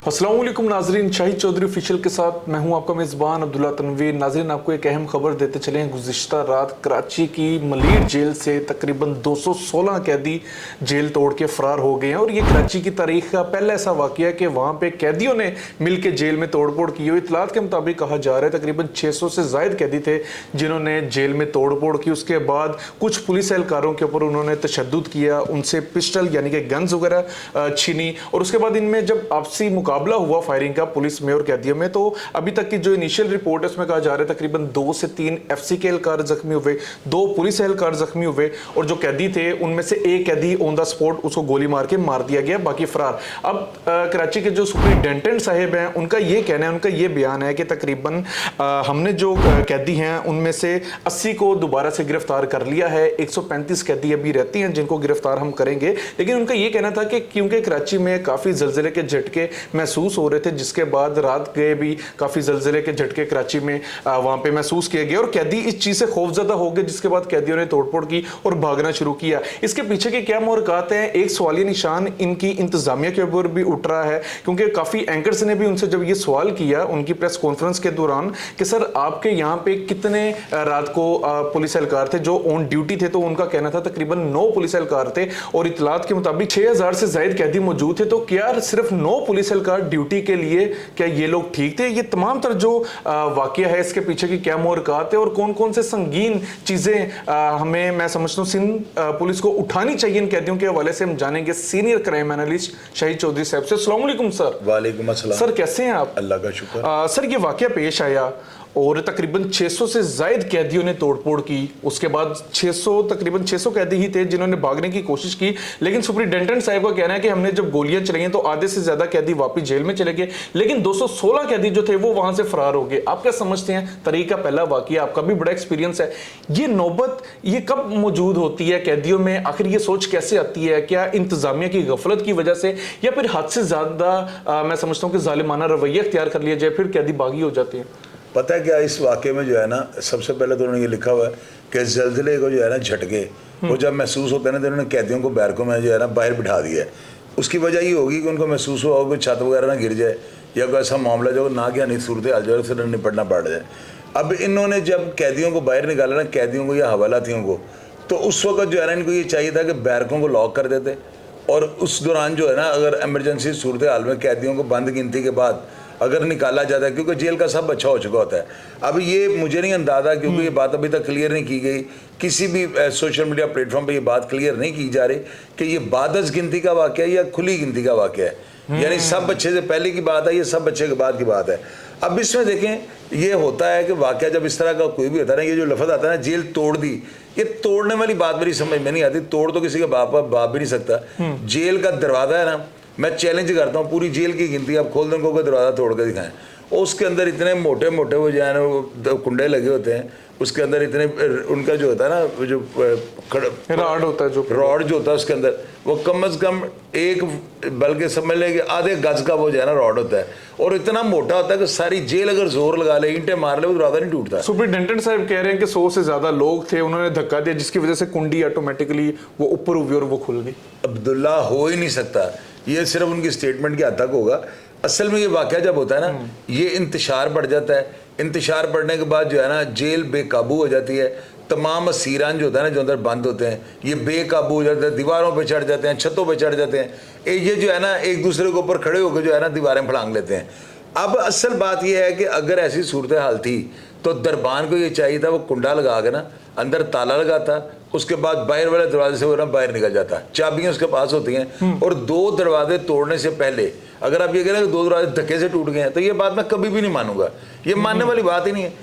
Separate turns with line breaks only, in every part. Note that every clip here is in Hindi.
अस्सलाम वालेकुम नाजरीन, शाहिद चौधरी ऑफिशियल के साथ मैं हूं आपका मेज़बान अब्दुल्ला तनवीर। नाजरीन, आपको एक अहम खबर देते चले हैं। गुज़िश्ता रात कराची की मलीर जेल से तकरीबन 216 कैदी जेल तोड़ के फ़रार हो गए हैं और ये कराची की तारीख का पहला ऐसा वाक़या है कि वहाँ पे कैदियों ने मिल के जेल में तोड़ फोड़ की। इतलात के मुताबिक कहा जा रहा है तकरीबन 600 से ज़ायद कैदी थे जिन्होंने जेल में तोड़ फोड़ की। उसके बाद कुछ पुलिस एहलकारों के ऊपर उन्होंने तशद्दुद किया, उनसे पिस्टल यानी कि गन्स वगैरह छीनी और उसके बाद इनमें जब आपसी मुकाबला हुआ फायरिंग का पुलिस में और कैदियों में, तो अभी तक की जो इनिशियल रिपोर्ट है उसमें कहा जा रहा है तकरीबन 2 से 3 एफसी के एहलकार जख्मी हुए, 2 पुलिस एहलकार जख्मी हुए और जो कैदी थे उनमें से एक कैदी ऑन द स्पॉट उसको गोली मार के मार दिया गया, बाकी फरार। अब कराची के जो सुपरिटेंडेंट साहब हैं उनका ये कहना है, उनका ये बयान है कि तकरीबन हमने जो कैदी हैं उनमें से 80 को दोबारा से गिरफ्तार कर लिया है, 135 कैदी अभी रहती हैं जिनको गिरफ्तार हम करेंगे। लेकिन उनका ये कहना था कि क्योंकि कराची में काफ़ी ज़लज़ले के झटके महसूस हो रहे थे, जिसके बाद रात गए भी काफ़ी ज़लज़ले के झटके कराची में वहाँ पे महसूस किए गए और कैदी इस चीज़ से खौफजदा हो गए, जिसके बाद कैदियों ने तोड़फोड़ की और भागना शुरू किया। इसके पीछे के क्या मुहरक़ात हैं? एक सवालिया निशान इनकी इंतज़ामिया के ऊपर भी उठ रहा है, क्योंकि काफ़ी एंकर्स ने भी उनसे जब ये सवाल किया उनकी प्रेस कॉन्फ्रेंस के दौरान कि सर आपके यहाँ पे कितने रात को पुलिस एहलकार थे जो ऑन ड्यूटी थे, तो उनका कहना था तकरीबन 9 पुलिस एहलकार थे और इतलात के मुताबिक 6000 से ज़ायद कैदी मौजूद थे। तो क्या सिर्फ 9 पुलिस एहलकार ड्यूटी के लिए, क्या ये लोग ठीक थे? ये तमाम तर जो वाकया है इसके पीछे की क्या मुहरक़ात है और कौन कौन से संगीन चीज़ें हमें, मैं समझता हूँ, सिंध पुलिस को उठानी चाहिए इन कैदियों के हवाले से हम जानेंगे senior crime analyst Shahid Chaudhary sahab से। अस्सलाम वालेकुम सर।
वालेकुम अस्सलाम
सर, कैसे हैं आप?
अल्लाह का शुक्र।
सर, ये वाकया पेश आया और तकरीबन 600 से ज़ायद कैदियों ने तोड़फोड़ की। उसके बाद तकरीबन 600 कैदी ही थे जिन्होंने भागने की कोशिश की, लेकिन सुपरिटेंडेंट साहब का कहना है कि हमने जब गोलियां चलाई तो आधे से ज़्यादा कैदी वापस जेल में चले गए, लेकिन 216 कैदी जो थे वो वहां से फरार हो गए। आप क्या समझते हैं? तरीका पहला वाकया, आपका भी बड़ा एक्सपीरियंस है, ये नौबत ये कब मौजूद होती है कैदियों में? आखिर ये सोच कैसे आती है? क्या इंतजामिया की गफलत की वजह से या फिर हद से ज़्यादा मैं समझता हूँ कि जालिमाना रवैया इख्तियार कर लिया जाए फिर कैदी बागी हो जाते हैं?
पता है क्या, इस वाक़े में जो है ना, सबसे पहले तो उन्होंने ये लिखा हुआ है कि ज़लज़ले को जो है ना झटके वो जब महसूस होते हैं ना तो उन्होंने कैदियों को बैरकों में जो है ना बाहर बिठा दिया है। उसकी वजह ये होगी कि उनको महसूस हुआ होगा छत वगैरह ना गिर जाए या कोई ऐसा मामला जो ना क्या नहीं सूरत हाल जो है उससे निपटना पड़ जाए। अब इन्होंने जब कैदियों को बाहर निकाला ना, कैदियों को या हवालातियों को, तो उस वक्त जो है ना इनको ये चाहिए था कि बैरकों को लॉक कर देते और उस दौरान जो है ना अगर एमरजेंसी सूरत हाल में कैदियों को बंद गिनती के बाद अगर निकाला जाता है, क्योंकि जेल का सब अच्छा हो चुका होता है। अब ये मुझे नहीं अंदाज़ा, क्योंकि ये बात अभी तक क्लियर नहीं की गई, किसी भी सोशल मीडिया प्लेटफॉर्म पे ये बात क्लियर नहीं की जा रही कि ये बादस गिनती का वाक़या है या खुली गिनती का वाक़या है, यानी सब बच्चे से पहले की बात है या सब बच्चे के बाद की बात है। अब इसमें देखें ये होता है कि वाक़या जब इस तरह का कोई भी होता है ना, ये जो लफ्ज़ आता है ना जेल तोड़ दी, ये तोड़ने वाली बात मेरी समझ में नहीं आती। तोड़ तो किसी का बाप भी नहीं सकता। जेल का दरवाज़ा है ना, मैं चैलेंज करता हूँ पूरी जेल की गिनती आप खोल दें, कोई दरवाज़ा तोड़ कर दिखाएं, और उसके अंदर इतने मोटे मोटे वो जो है ना वो कुंडे लगे होते हैं, उसके अंदर इतने उनका जो होता है ना जो
रॉड होता है, जो
रॉड जो होता है उसके अंदर वो कम से कम एक, बल्कि समझ लें कि आधे गज का वो जो है ना रॉड होता है और इतना मोटा होता है कि सारी जेल अगर जोर लगा ले, ईंटें मार ले, वो दरवाजा नहीं टूटता।
सुपरिटेंडेंट साहब कह रहे हैं कि 100 से ज्यादा लोग थे, उन्होंने धक्का दिया जिसकी वजह से कुंडी ऑटोमेटिकली वो ऊपर हुई और वो खुल गई।
अब्दुल्ला, हो ही नहीं सकता, ये सिर्फ उनकी स्टेटमेंट के हद तक होगा। असल में ये वाक़या जब होता है ना, ये इंतशार बढ़ जाता है, इंतशार बढ़ने के बाद जो है ना जेल बेकाबू हो जाती है, तमाम असीरान जो होता है ना जो अंदर बंद होते हैं ये बेकाबू हो जाते हैं, दीवारों पे चढ़ जाते हैं, छतों पे चढ़ जाते हैं, ये जो है ना एक दूसरे के ऊपर खड़े होकर जो है ना दीवारें फलांग लेते हैं। अब असल बात यह है कि अगर ऐसी सूरत हाल थी तो दरबान को ये चाहिए था वो कुंडा लगा के ना अंदर ताला लगाता, उसके बाद बाहर वाले दरवाजे से वो ना बाहर निकल जाता। चाबियां उसके पास होती हैं और 2 दरवाजे तोड़ने से पहले अगर आप ये कह रहे हैं कि 2 दरवाजे धक्के से टूट गए हैं तो ये बात मैं कभी भी नहीं मानूंगा, ये मानने वाली बात ही नहीं है।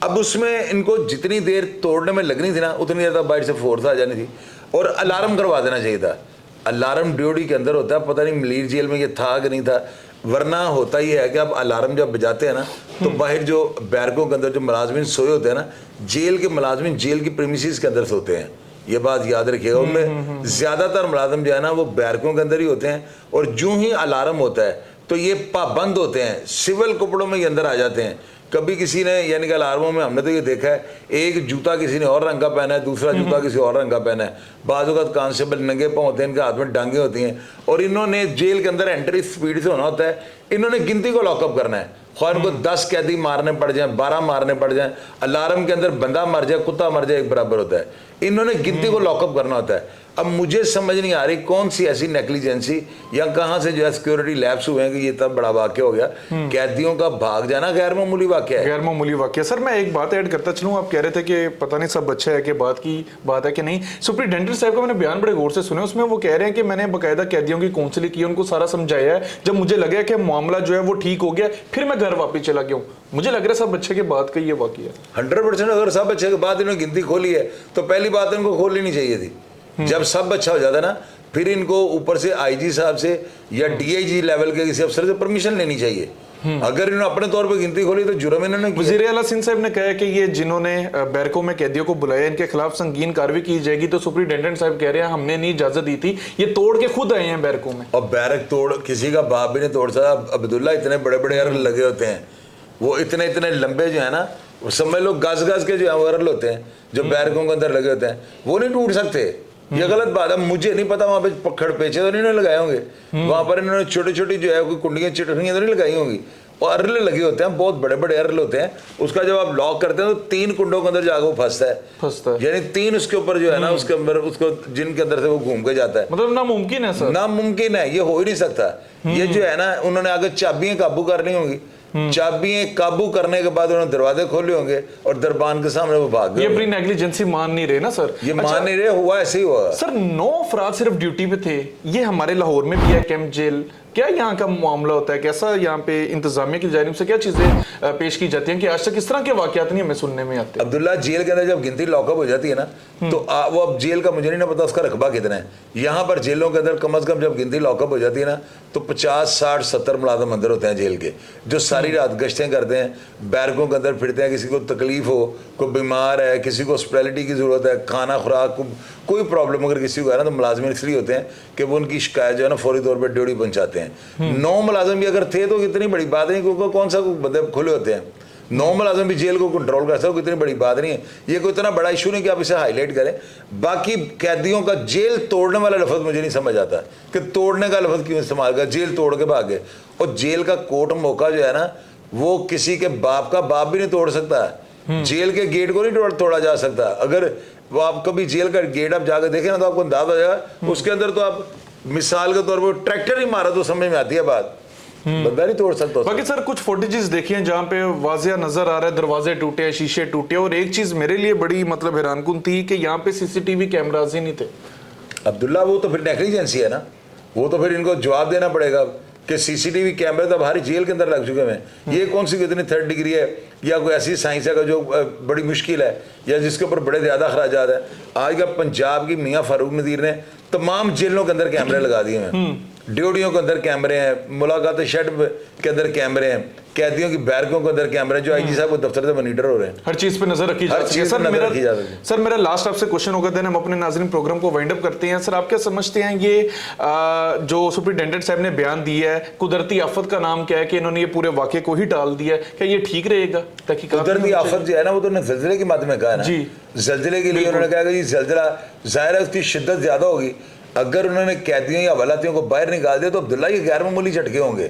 अब उसमें इनको जितनी देर तोड़ने में लगनी थी ना उतनी देर तक बाहर से फोर्स आ जानी थी और अलार्म करवा देना चाहिए था। अलार्म ड्यूटी के अंदर होता है, पता नहीं मलीर जेल में ये था कि नहीं था, वरना होता ही है कि आप अलार्म जब बजाते हैं ना तो बाहर जो बैरकों के अंदर जो मुलाजमिन सोए होते हैं ना, जेल के मुलाजमिन जेल की प्रीमिसेस के अंदर सोते हैं, ये बात याद रखिएगा। उनमें ज्यादातर मुलाजिम जो है ना वो बैरकों के अंदर ही होते हैं, और जो ही अलार्म होता है तो ये पाबंद होते हैं, सिविल कपड़ों में ये अंदर आ जाते हैं। कभी किसी ने यानी कि अलार्मों में हमने तो ये देखा है, एक जूता किसी ने और रंग का पहना है, दूसरा जूता किसी और रंग का पहना है, बाज़ औक़ात कांस्टेबल नंगे पाँव होते हैं, इनके हाथ में डांगे होती हैं, और इन्होंने जेल के अंदर एंट्री स्पीड से होना होता है, इन्होंने गिनती को लॉकअप करना है। ख्वाह इनको 10 कैदी मारने पड़ जाए, 12 मारने पड़ जाए, अलार्म के अंदर बंदा मर जाए, कुत्ता मर जाए, एक बराबर होता है। इन्होंने गिनती को लॉकअप करना होता है। अब मुझे समझ नहीं आ रही कौन सी ऐसी नेग्लिजेंसी या कहाँ से जो है सिक्योरिटी लैप्स हुए हैं कि ये तब बड़ा वाक़या हो गया। कैदियों का भाग जाना गैर मामूली वाक़या है,
गैर मामूली वाक़या। सर मैं एक बात ऐड करता चलूँ, आप कह रहे थे कि पता नहीं सब अच्छा है कि बात की बात है कि नहीं। सुप्रिटेंडेंट साहब का मैंने बयान बड़े गौर से सुने, उसमें वो कह रहे हैं कि मैंने बाकायदा कैदियों की काउंसलिंग की, उनको सारा समझाया है, जब मुझे लगा कि मामला जो है वो ठीक हो गया फिर मैं घर वापस चला गया हूँ। मुझे लग रहा है सब अच्छे के बाद का ये वाक़या
100%। अगर सब अच्छे के बाद इन्होंने गिनती खोली है तो पहली बात इनको खोलनी नहीं चाहिए थी। जब सब अच्छा हो जाता ना, फिर इनको ऊपर से आईजी साहब से या डीआईजी लेवल के किसी अफसर से परमिशन लेनी चाहिए। अगर इन्होंने अपने तौर पर गिनती खोली तो जुर्म इन्होंने किया।
वज़ीर आला सिंध साहब ने कहा है कि ये जिन्होंने बैरकों में कैदियों को बुलाया इनके खिलाफ संगीन कार्रवाई की जाएगी, तो सुप्रिटेंडेंट साहब कह रहे हैं हमने नहीं इजाजत दी थी, ये तोड़ के खुद आए हैं बैरकों में।
और बैरक तोड़ किसी का बाप भी नहीं तोड़ सकता। अब्दुल्ला इतने बड़े बड़े अरल लगे होते हैं, वो इतने इतने लंबे जो है ना, वो समझ लो गज गज के जो है वो अरल होते हैं जो बैरकों के अंदर लगे होते हैं, वो नहीं टूट सकते। ये गलत बात है। मुझे नहीं पता वहां पे पकड़ पेचे तो नहीं लगाए होंगे, वहां पर इन्होंने छोटी छोटी जो है कोई कुंडियां चिटनियां तो नहीं लगाई होंगी, और अरले लगे होते हैं, बहुत बड़े बड़े अरले होते हैं। उसका जब आप लॉक करते हैं तो 3 कुंडों के अंदर जाकर वो फंसता है, यानी 3 उसके ऊपर जो है ना उसके अंदर उसको जिनके अंदर से वो घूम के जाता है।
मतलब नामुमकिन है सर,
नामुमकिन है, ये हो ही नहीं सकता। ये जो है ना उन्होंने आगे चाबियां काबू करनी होंगी, चाबियां काबू करने के बाद उन्होंने दरवाजे खोले होंगे और दरबान के सामने वो भाग गए।
ये अपनी नेग्लिजेंसी मान नहीं रहे ना सर,
ये मान नहीं रहे, हुआ ऐसे ही हुआ
सर। 9 अफराद सिर्फ ड्यूटी पे थे, ये हमारे लाहौर में भी है कैंप जेल, क्या यहाँ का मामला होता है, कैसा यहाँ पे इंतजामिया की जानिब से क्या चीजें पेश की जाती हैं कि आज तक इस तरह के वाकयात नहीं हमें सुनने में आते?
अब्दुल्ला, जेल के अंदर जब गिनती लॉकअप हो जाती है ना तो वो अब जेल का मुझे नहीं ना पता उसका रकबा कितना है। यहाँ पर जेलों के अंदर कम से कम जब गिनती लॉकअप हो जाती है ना तो 50, 60, 70 मुलाजिम अंदर होते हैं जेल के, जो सारी रात गश्तें करते हैं, बैरकों के अंदर फिरते हैं। किसी को तकलीफ हो, कोई बीमार है, किसी को हॉस्पिटैलिटी की ज़रूरत है, खाना खुराक कोई प्रॉब्लम अगर किसी को है ना तो मुलाजिम इसलिए होते हैं कि वो उनकी शिकायत जो है ना फौरी तौर पर ड्यूटी पहुँचाते हैं। 9 मुलाजिम भी अगर थे तो इतनी बड़ी बात नहीं, क्योंकि कौन सा बंदे खुले होते हैं। 9 मुलाजिम भी जेल को कंट्रोल कर सकते हो, इतनी बड़ी बात नहीं है। ये कोई इतना बड़ा इशू नहीं कि आप इसे हाईलाइट करें। बाकी कैदियों का जेल तोड़ने वाला लफ्ज़ मुझे नहीं समझ आता कि तोड़ने का लफ्ज़ क्यों इस्तेमाल कर, जेल तोड़ के भागे। और जेल का कोर्ट मौका जो है ना वो किसी के बाप का बाप भी नहीं तोड़ सकता, जेल के गेट को नहीं तोड़ा जा सकता। अगर वो आप कभी जेल का गेट आप जाकर देखें ना तो आपको अंदाजा हो जाएगा, उसके अंदर तो आप मिसाल के तौर पर ट्रैक्टर ही मारा तो समझ में आती है बात, बंदा नहीं तोड़ सकता।
बाकी सर कुछ फुटेजेस देखी हैं जहाँ पे वाजिया नजर आ रहा है दरवाजे टूटे, शीशे टूटे, और एक चीज मेरे लिए बड़ी मतलब हैरानकुन थी कि यहाँ पे सीसीटीवी कैमरास ही नहीं थे।
अब्दुल्ला, वो तो फिर नेग्लिजेंसी है ना, वो तो फिर इनको जवाब देना पड़ेगा कि सीसीटीवी कैमरे तो हमारी जेल के अंदर लग चुके हैं। ये कौन सी इतनी 3rd डिग्री है या कोई ऐसी साइंस है जो बड़ी मुश्किल है या जिसके ऊपर बड़े ज़्यादा खराजात है। आज का पंजाब की मियाँ फारूक नज़ीर ने तमाम जेलों के अंदर कैमरे लगा दिए हैं, ड्यूटियों के अंदर कैमरे हैं, मुलाकात शेड के अंदर कैमरे हैं, कैदियों की बैरकों के अंदर कैमरे जो आईजी साहब को दफ्तर से मॉनिटर हो रहे हैं।
हर चीज पे नजर रखी जाती है। सर मेरा लास्ट आपसे क्वेश्चन होगा, देन हम अपने नाज़रीन प्रोग्राम को वाइंड अप करते हैं। सर आप क्या समझते हैं ये जो सुप्रिटेंडेंट साहब ने बयान दिया है, कुदरती आफत का नाम क्या है कि इन्होंने ये पूरे वाक़े को ही टाल दिया है, क्या ये ठीक रहेगा?
कुदरती आफत जो है ना वो तो ज़लज़ले के माध्यम में कहा है ना जी, ज़लज़ले के लिए उन्होंने कहा कि जी ज़लज़ला ज़ाहिर है उसकी शिद्दत ज़्यादा होगी। अगर उन्होंने कैदियों या हवालातियों को बाहर निकाल दिया तो अब्दुल्ला ये गैर मामूली झटके होंगे,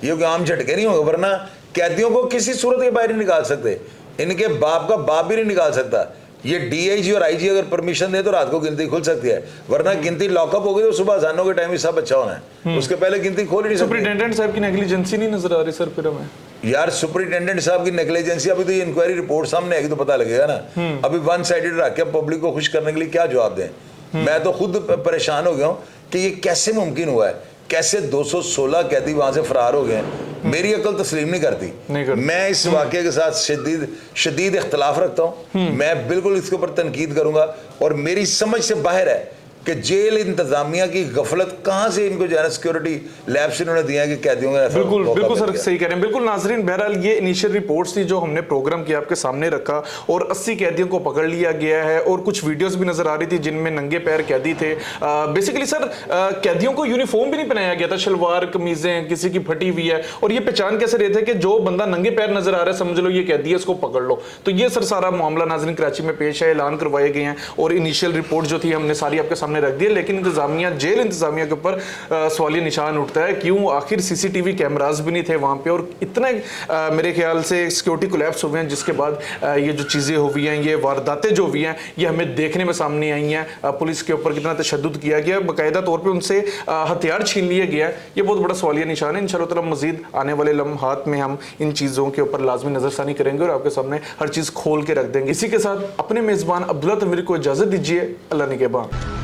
ये कोई आम झटके नहीं होंगे। वरना कैदियों को किसी सूरत के बाहर नहीं निकाल सकते, इनके बाप का बाप भी नहीं निकाल सकता। ये डीआईजी और आईजी अगर परमिशन दे तो रात को गिनती खुल सकती है, वरना गिनती लॉकअप होगी तो सुबह अजानों के टाइम ही सब अच्छा होना है, उसके पहले गिनती खोल ही नहीं सकती।
सुप्रिटेंडेंट साहब की नेग्लिजेंसी नहीं नजर आ रही सर फिर हमें?
यार सुप्रिटेंडेंट साहब की नेग्लिजेंसी, अभी तो ये इंक्वायरी रिपोर्ट सामने आएगी तो पता लगेगा ना। अभी 1 साइडेड रख के पब्लिक को खुश करने के लिए क्या जवाब दें? मैं तो खुद परेशान हो गया हूँ कि ये कैसे मुमकिन हुआ है, कैसे 216 कैदी वहां से फरार हो गए। मेरी अकल तस्लीम नहीं करती। मैं इस वाक़े के साथ शदीद इख्तलाफ रखता हूँ। मैं बिल्कुल इसके ऊपर तनकीद करूंगा और मेरी समझ से बाहर है कि जेल इंतजामिया की गफलत कहाँ से इनको जो है ना सिक्योरिटी लैब से इन्होंने दिया कि कैदियों का ऐसा
बिल्कुल
मौका
बिल्कुल
मिल
सर,
गया।
सही कह रहे हैं। बिल्कुल नाजरीन, बहरहाल ये इनिशियल रिपोर्ट्स थी जो हमने प्रोग्राम किया, आपके सामने रखा, और 80 कैदियों को पकड़ लिया गया है, और कुछ वीडियोस भी नजर आ रही थी जिनमें नंगे पैर कैदी थे। बेसिकली सर, कैदियों को यूनिफॉर्म भी नहीं पहनाया गया था, शलवार कमीजें किसी की फटी हुई है, और ये पहचान कैसे रहे थे कि जो बंदा नंगे पैर नजर आ रहा है समझ लो ये कैदी है, इसको पकड़ लो। तो ये सर सारा मामला नाजरीन कराची में पेश है, ऐलान करवाए गए हैं, और इनिशियल रिपोर्ट जो थी हमने सारी आपके सामने रख दी है। लेकिन इंतजामिया, जेल इंतजामिया के ऊपर सवालिया निशान उठता है, क्यों आखिर सीसीटीवी कैमरास भी नहीं थे वहां पे, और इतने मेरे ख्याल से सिक्योरिटी कोलैप्स हुए हैं, जिसके बाद ये जो चीजें हुई हैं, ये वारदातें जो हुई हैं, ये हमें देखने में सामने आई हैं। पुलिस के ऊपर कितना तशद्दुद किया गया, बाकायदा तौर पे उनसे हथियार छीन लिए गया, ये बहुत बड़ा सवालिया निशान है। इंशाअल्लाह ताला मजीद आने वाले लम्हात में हम इन चीज़ों के ऊपर लाजमी नजरसानी करेंगे और आपके सामने हर चीज़ खोल के रख देंगे। इसी के साथ अपने मेज़बान अब्दुल्ला तनवीर को इजाज़त दीजिए। अल्लाह निगहबान।